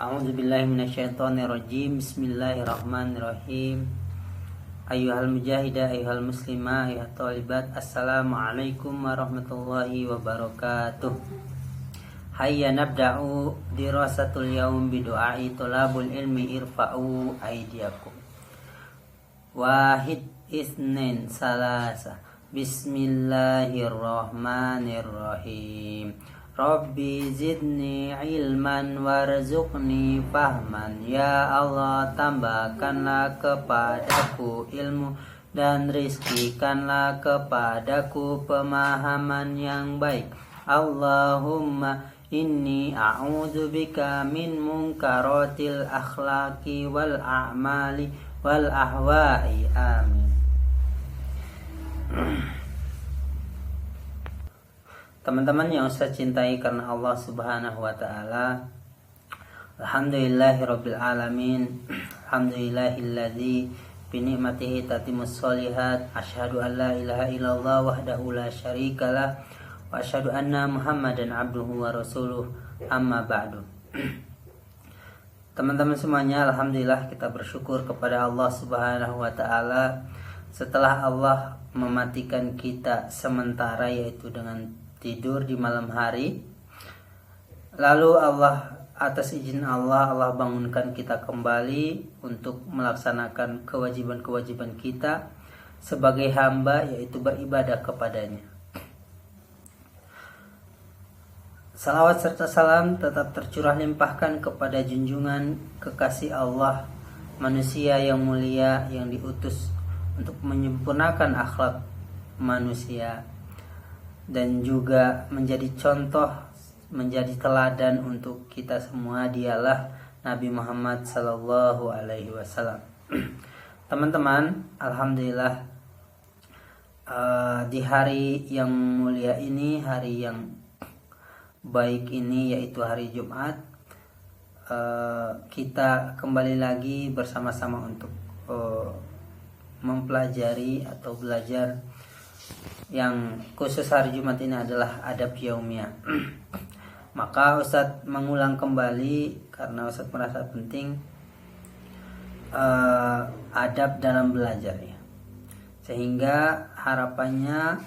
A'udzubillahi minasyaitonirrajim. Bismillahirrahmanirrahim. Ayyuhal mujahidah, ayyuhal muslimah, ayyuhat thalibat. Assalamualaikum warahmatullahi wabarakatuh. Hayya nabda'u dirasatul yaum bidu'ai tolabul ilmi irfa'u aydiyakum. Wahid isnin salasa. Bismillahirrahmanirrahim. Rabbi zidni ilman warzuqni fahman. Ya Allah, tambahkanlah kepadaku ilmu dan rizkikanlah kepadaku pemahaman yang baik. Allahumma inni a'udzubika min munkaratil akhlaqi wal a'mali wal ahwa'i. Amin. Teman-teman yang saya cintai karena Allah Subhanahu wa taala, alhamdulillahirabbil alamin. Alhamdulillahilladzi bi ni'matihi tatimmus sholihat. Asyhadu an la ilaha illallah wahdahu la syarikalah wa asyhadu anna Muhammadan abduhu wa rasuluh. Amma ba'du. Teman-teman semuanya, alhamdulillah kita bersyukur kepada Allah Subhanahu wa taala setelah Allah mematikan kita sementara, yaitu dengan tidur di malam hari. Lalu Allah, atas izin Allah bangunkan kita kembali untuk melaksanakan kewajiban-kewajiban kita sebagai hamba, yaitu beribadah kepadanya. Salawat serta salam tetap tercurah limpahkan kepada junjungan kekasih Allah, manusia yang mulia yang diutus untuk menyempurnakan akhlak manusia dan juga menjadi contoh, menjadi teladan untuk kita semua. Dialah Nabi Muhammad sallallahu alaihi wasallam. Teman-teman, alhamdulillah, di hari yang mulia ini, hari yang baik ini, yaitu hari Jumat, kita kembali lagi bersama-sama untuk mempelajari atau belajar. Yang khusus hari Jumat ini adalah adab yaumiyah. Maka Ustadz mengulang kembali karena Ustadz merasa penting adab dalam belajar, ya. Sehingga harapannya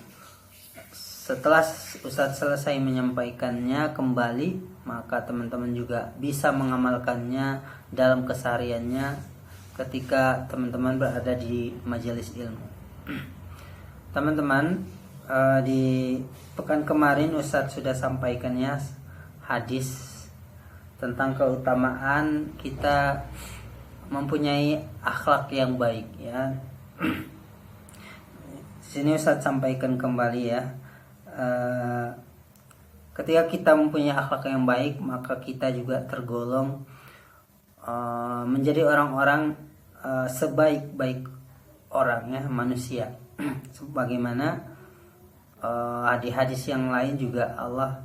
setelah Ustadz selesai menyampaikannya kembali, maka teman-teman juga bisa mengamalkannya dalam kesehariannya ketika teman-teman berada di majelis ilmu. Teman-teman, di pekan kemarin Ustadz sudah sampaikannya hadis tentang keutamaan kita mempunyai akhlak yang baik, ya. Sini Ustadz sampaikan kembali, ya. Ketika kita mempunyai akhlak yang baik, maka kita juga tergolong menjadi orang-orang sebaik-baik orang, ya, manusia. Sebagaimana di hadis yang lain juga Allah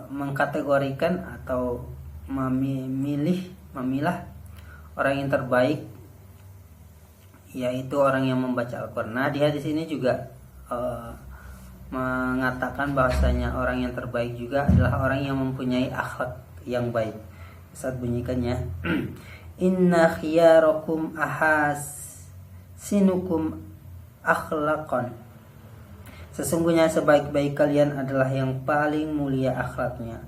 mengkategorikan atau memilah orang yang terbaik, yaitu orang yang membaca Al-Quran. Nah, di hadis ini juga mengatakan bahwasanya orang yang terbaik juga adalah orang yang mempunyai akhlak yang baik. Saat bunyikannya, inna khiyarakum sinukum akhlaqan. Sesungguhnya sebaik-baik kalian adalah yang paling mulia akhlaknya.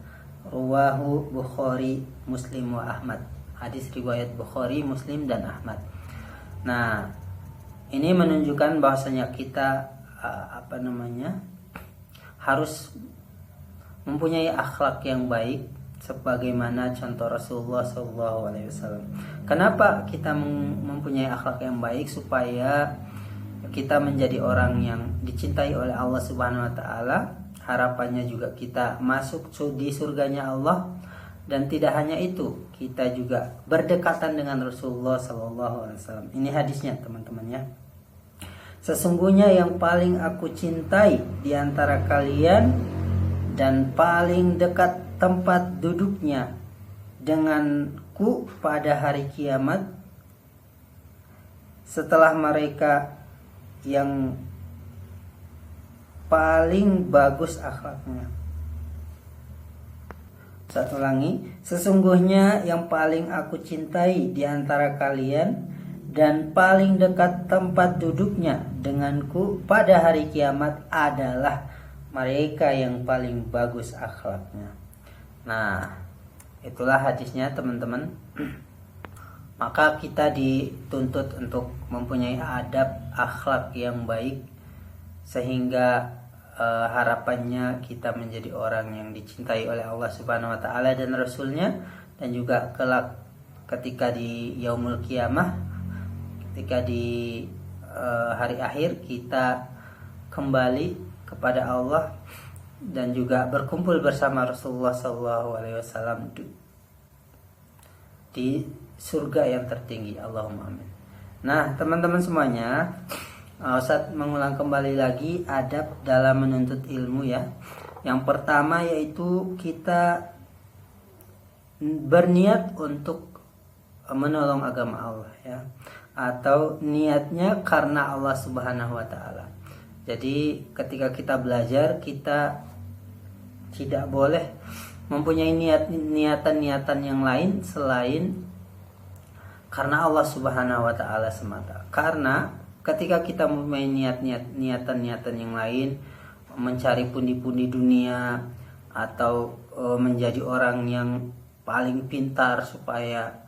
Ruwahu Bukhari, Muslim wa Ahmad. Hadis riwayat Bukhari, Muslim dan Ahmad. Nah, ini menunjukkan bahwasanya kita harus mempunyai akhlak yang baik sebagaimana contoh Rasulullah SAW. Kenapa kita mempunyai akhlak yang baik? Supaya kita menjadi orang yang dicintai oleh Allah Subhanahu wa taala. Harapannya juga kita masuk di surganya Allah. Dan tidak hanya itu, kita juga berdekatan dengan Rasulullah SAW. Ini hadisnya, teman-teman, ya. Sesungguhnya yang paling aku cintai di antara kalian dan paling dekat tempat duduknya denganku pada hari kiamat setelah mereka yang paling bagus akhlaknya. Satu ulangi, sesungguhnya yang paling aku cintai di antara kalian dan paling dekat tempat duduknya denganku pada hari kiamat adalah mereka yang paling bagus akhlaknya. Nah, itulah hadisnya teman-teman. Maka kita dituntut untuk mempunyai adab akhlak yang baik, sehingga harapannya kita menjadi orang yang dicintai oleh Allah Subhanahu wa taala dan Rasulnya, dan juga kelak ketika di yaumul kiamah, ketika di hari akhir kita kembali kepada Allah dan juga berkumpul bersama Rasulullah SAW di surga yang tertinggi. Allahumma amin. Nah, teman-teman semuanya, Ustaz mengulang kembali lagi adab dalam menuntut ilmu ya. Yang pertama yaitu kita berniat untuk menolong agama Allah ya, atau niatnya karena Allah Subhanahu wa taala. Jadi ketika kita belajar, kita tidak boleh mempunyai niatan-niatan yang lain selain karena Allah Subhanahu wa taala semata. Karena ketika kita mempunyai niatan-niatan yang lain, mencari pundi-pundi dunia atau menjadi orang yang paling pintar supaya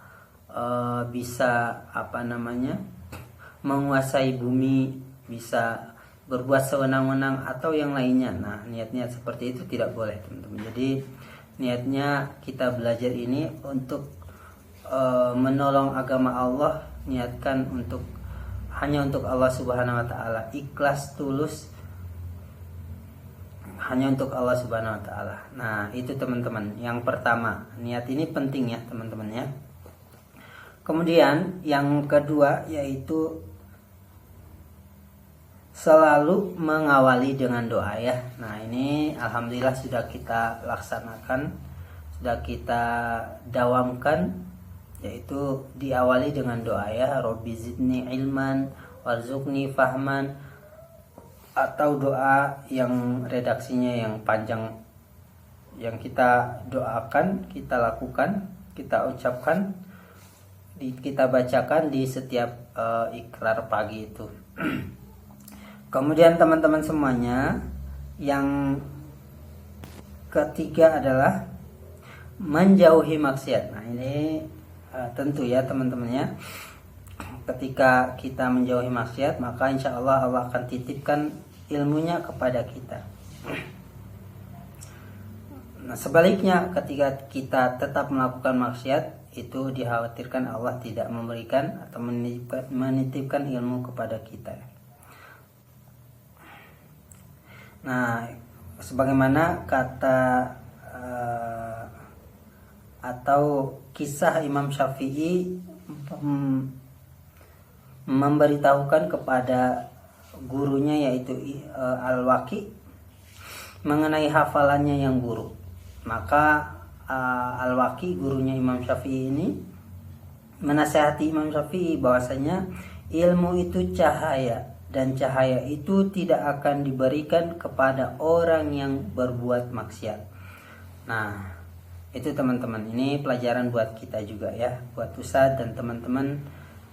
bisa menguasai bumi, bisa berbuat sewenang-wenang atau yang lainnya. Nah, niat-niat seperti itu tidak boleh, teman-teman. Jadi niatnya kita belajar ini untuk menolong agama Allah, niatkan hanya untuk Allah Subhanahu wa taala, ikhlas tulus hanya untuk Allah Subhanahu wa taala. Nah, itu teman-teman. Yang pertama, niat ini penting ya, teman-teman ya. Kemudian yang kedua yaitu selalu mengawali dengan doa ya. Nah, ini alhamdulillah sudah kita laksanakan, sudah kita dawamkan, yaitu diawali dengan doa ya, Robbi zidni ilman warzuqni fahman, atau doa yang redaksinya yang panjang, yang kita doakan, kita lakukan, kita ucapkan, kita bacakan di setiap ikrar pagi itu. Kemudian teman-teman semuanya, yang ketiga adalah menjauhi maksiat. Nah, ini tentu ya teman-temannya, ketika kita menjauhi maksiat, maka insya Allah Allah akan titipkan ilmunya kepada kita. Nah, sebaliknya ketika kita tetap melakukan maksiat, itu dikhawatirkan Allah tidak memberikan atau menitipkan ilmu kepada kita. Nah, sebagaimana kata atau kisah Imam Syafi'i memberitahukan kepada gurunya yaitu Al-Waqi mengenai hafalannya yang buruk. Maka Al-Waqi, gurunya Imam Syafi'i ini, menasihati Imam Syafi'i bahwasanya ilmu itu cahaya, dan cahaya itu tidak akan diberikan kepada orang yang berbuat maksiat. Nah, itu teman-teman, ini pelajaran buat kita juga ya, buat Ustadz dan teman-teman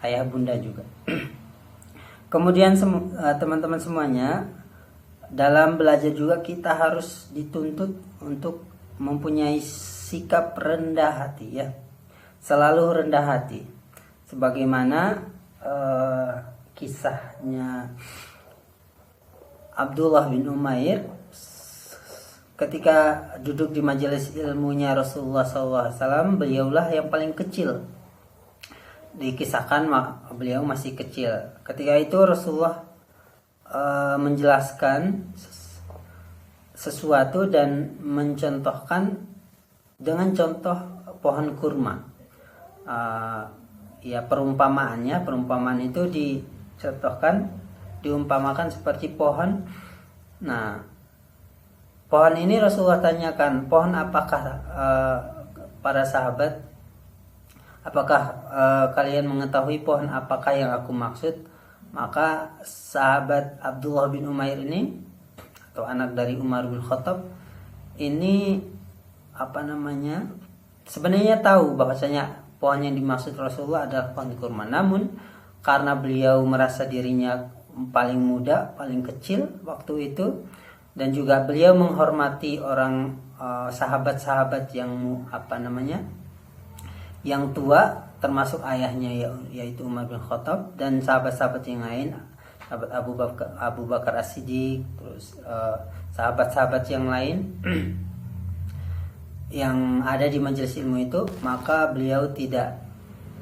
ayah bunda juga. Kemudian teman-teman semuanya, dalam belajar juga kita harus dituntut untuk mempunyai sikap rendah hati ya, selalu rendah hati, sebagaimana kisahnya Abdullah bin Umair ketika duduk di majelis ilmunya Rasulullah SAW. Beliaulah yang paling kecil, dikisahkan beliau masih kecil. Ketika itu Rasulullah menjelaskan sesuatu dan mencontohkan dengan contoh pohon kurma. Ya, perumpamaan itu dicontohkan, diumpamakan seperti pohon. Nah, pohon ini Rasulullah tanyakan, pohon apakah para sahabat, apakah kalian mengetahui pohon apakah yang aku maksud? Maka sahabat Abdullah bin Umair ini, atau anak dari Umar bin Khattab ini, sebenarnya tahu bahwasanya pohon yang dimaksud Rasulullah adalah pohon kurma, namun karena beliau merasa dirinya paling muda, paling kecil waktu itu, dan juga beliau menghormati orang sahabat-sahabat yang yang tua, termasuk ayahnya yaitu Umar bin Khattab, dan sahabat-sahabat yang lain, sahabat Abu Bakar As-Siddiq, terus sahabat-sahabat yang lain yang ada di majelis ilmu itu, maka beliau tidak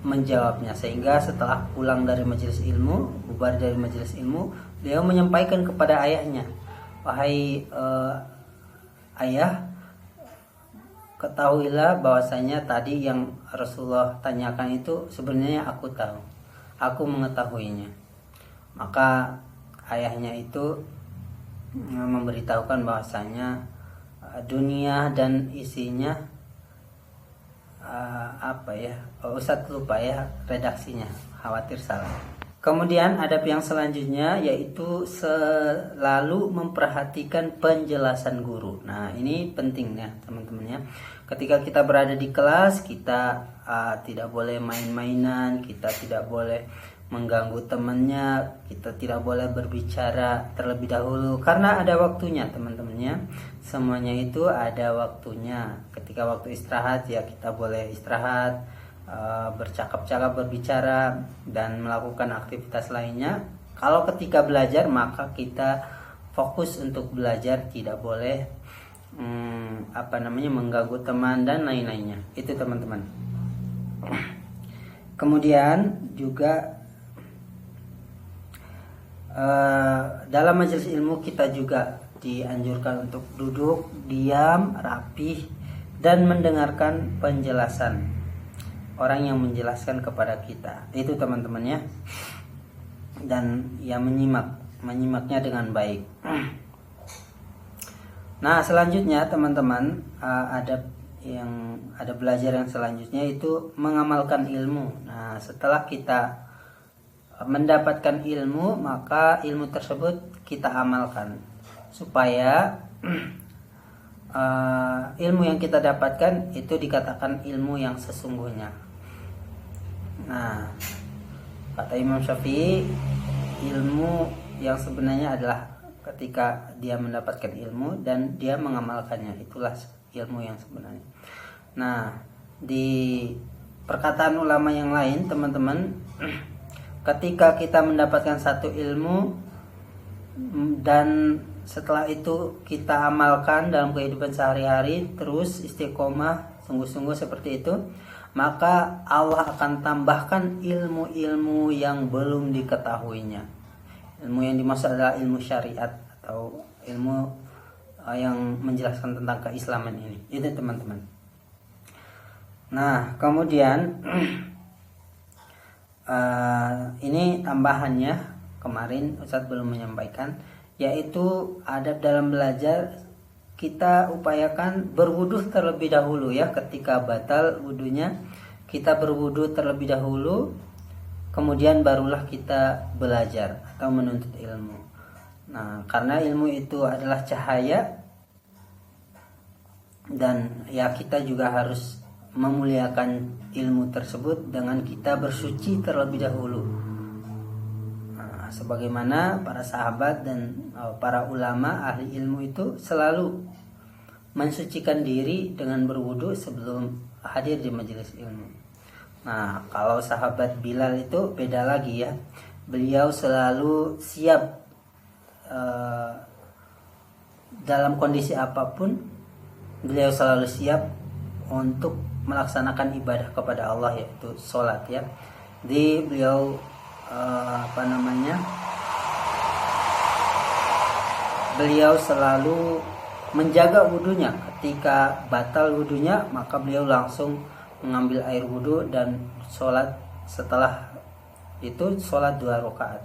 menjawabnya, sehingga setelah pulang dari majelis ilmu, bubar dari majelis ilmu, beliau menyampaikan kepada ayahnya, wahai ayah, ketahuilah bahwasanya tadi yang Rasulullah tanyakan itu sebenarnya aku tahu, aku mengetahuinya. Maka ayahnya itu memberitahukan bahwasanya dunia dan isinya Ustadz lupa ya redaksinya, khawatir salah. Kemudian adab yang selanjutnya yaitu selalu memperhatikan penjelasan guru. Nah, ini penting ya teman-teman ya. Ketika kita berada di kelas, kita tidak boleh main-mainan, kita tidak boleh mengganggu temannya, kita tidak boleh berbicara terlebih dahulu karena ada waktunya teman-teman ya. Semuanya itu ada waktunya. Ketika waktu istirahat ya kita boleh istirahat, bercakap-cakap, berbicara, dan melakukan aktivitas lainnya. Kalau ketika belajar maka kita fokus untuk belajar, tidak boleh mengganggu teman dan lain-lainnya. Itu teman-teman. Kemudian juga dalam majelis ilmu kita juga dianjurkan untuk duduk diam, rapih, dan mendengarkan penjelasan orang yang menjelaskan kepada kita. Itu teman-teman ya. Dan ya menyimaknya dengan baik. Nah, selanjutnya teman-teman, ada belajar yang selanjutnya itu mengamalkan ilmu. Nah, setelah kita mendapatkan ilmu, maka ilmu tersebut kita amalkan supaya ilmu yang kita dapatkan itu dikatakan ilmu yang sesungguhnya. Nah, kata Imam Syafi'i, ilmu yang sebenarnya adalah ketika dia mendapatkan ilmu dan dia mengamalkannya, itulah ilmu yang sebenarnya. Nah, di perkataan ulama yang lain teman-teman, ketika kita mendapatkan satu ilmu dan setelah itu kita amalkan dalam kehidupan sehari-hari, terus istiqomah sungguh-sungguh seperti itu, maka Allah akan tambahkan ilmu-ilmu yang belum diketahuinya. Ilmu yang dimaksud adalah ilmu syariat atau ilmu yang menjelaskan tentang keislaman ini. Itu teman-teman. Nah, kemudian ini tambahannya, kemarin Ustadz belum menyampaikan, yaitu adab dalam belajar. Kita upayakan berwudu terlebih dahulu ya. Ketika batal wudunya, kita berwudu terlebih dahulu, kemudian barulah kita belajar atau menuntut ilmu. Nah, karena ilmu itu adalah cahaya, dan ya kita juga harus memuliakan ilmu tersebut dengan kita bersuci terlebih dahulu. Nah, sebagaimana para sahabat dan para ulama ahli ilmu itu selalu mensucikan diri dengan berwudu sebelum hadir di majelis ilmu. Nah, kalau sahabat Bilal itu beda lagi ya. Beliau selalu siap dalam kondisi apapun, beliau selalu siap untuk melaksanakan ibadah kepada Allah, yaitu sholat ya. Di beliau beliau selalu menjaga wudunya. Ketika batal wudunya, maka beliau langsung mengambil air wudu dan sholat. Setelah itu sholat 2 rakaat.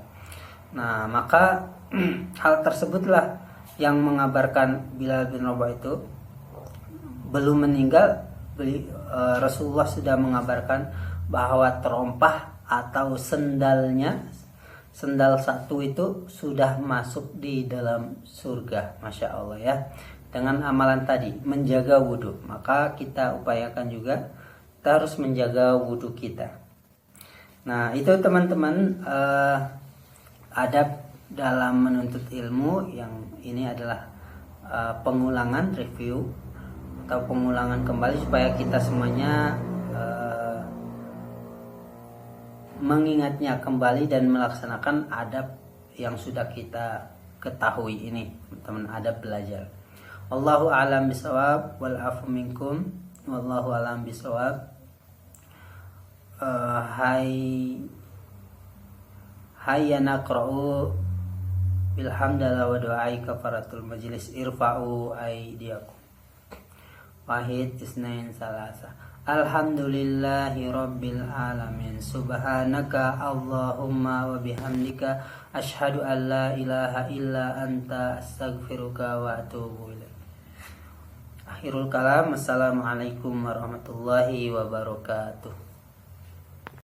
Nah, maka hal tersebutlah yang mengabarkan Bilal bin Rabah itu belum meninggal. Rasulullah sudah mengabarkan bahwa terompah atau sendal satu itu sudah masuk di dalam surga. Masya Allah ya. dengan amalan tadi, menjaga wudhu. Maka kita upayakan juga kita harus menjaga wudhu kita. Nah, itu teman-teman adab dalam menuntut ilmu. Yang ini adalah pengulangan, review atau pengulangan kembali supaya kita semuanya mengingatnya kembali dan melaksanakan adab yang sudah kita ketahui ini, teman, adab belajar. Allahu a'lam bisawab wal afu minkum. Wallahu a'lam bisawab. Hayya naqra'u bilhamdalillah wa du'ai kafaratul majlis irfa'u aydiyakum. Wahid isnain salasa. Alhamdulillahi rabbil alamin. Subhanaka Allahumma wa bihamdika asyhadu an la ilaha illa anta astaghfiruka wa atubu ilaik. Akhirul kalam. Assalamualaikum warahmatullahi wabarakatuh.